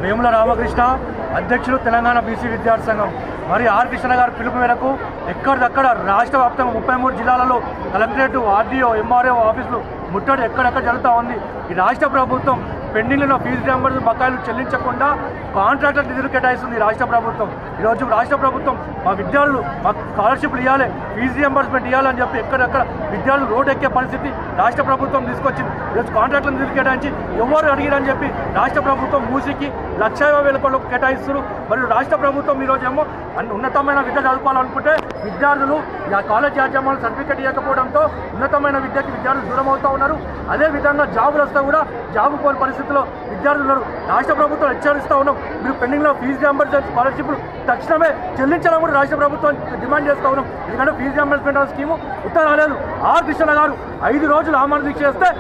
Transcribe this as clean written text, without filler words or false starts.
వేముల రామకృష్ణ అధ్యక్షులు తెలంగాణ బీసీ విద్యార్థి సంఘం. మరి ఆర్ కృష్ణ గారి పిలుపు మేరకు ఎక్కడిదక్కడ రాష్ట్ర వ్యాప్తంగా 33 జిల్లాలలో కలెక్టరేట్, ఆర్డీఓ, ఎంఆర్ఓ ఆఫీసులు ముట్టడి ఎక్కడెక్కడ జరుగుతూ ఉంది. ఈ రాష్ట్ర ప్రభుత్వం పెండింగ్లో ఫీజు రియంబర్స్మెంట్ బకాయిలు చెల్లించకుండా కాంట్రాక్టర్ నిధులు కేటాయిస్తుంది రాష్ట్ర ప్రభుత్వం. ఈరోజు రాష్ట్ర ప్రభుత్వం మా విద్యార్థులు మాకు స్కాలర్షిప్లు ఇవ్వాలి, ఫీజు రియంబర్స్మెంట్ ఇవ్వాలని చెప్పి ఎక్కడెక్కడ విద్యార్థులు రోడ్డు ఎక్కే పరిస్థితి రాష్ట్ర ప్రభుత్వం తీసుకొచ్చింది. ఈరోజు కాంట్రాక్టర్ నిధులు కేటాయించి ఎవరు అడిగిరని చెప్పి రాష్ట్ర ప్రభుత్వం మూసికి 1,50,000 కోట్లు కేటాయిస్తారు. మరియు రాష్ట్ర ప్రభుత్వం ఈరోజు ఏమో ఉన్నతమైన విద్య చదువుకోవాలనుకుంటే విద్యార్థులు కాలేజ్ యాజమాన్యాలు సర్టిఫికేట్ ఇవ్వకపోవడంతో ఉన్నతమైన విద్యకి విద్యార్థులు దూరం అవుతూ ఉన్నారు. అదేవిధంగా జాబులు వస్తే కూడా జాబు పోని పరిస్థితిలో విద్యార్థులు ఉన్నారు. రాష్ట్ర ప్రభుత్వం హెచ్చరిస్తూ ఉన్నాం, మీరు పెండింగ్లో ఫీజు రియంబర్స్మెంట్ స్కాలర్షిప్లు తక్షణమే చెల్లించాలని కూడా రాష్ట్ర ప్రభుత్వం డిమాండ్ చేస్తూ ఉన్నాం. ఎందుకంటే ఫీజు రియంబర్స్మెంట్ స్కీము ఉత్తరం రాలేదు. ఆర్ కృష్ణ గారు 5 రోజులు ఆమరణ దీక్ష చేస్తే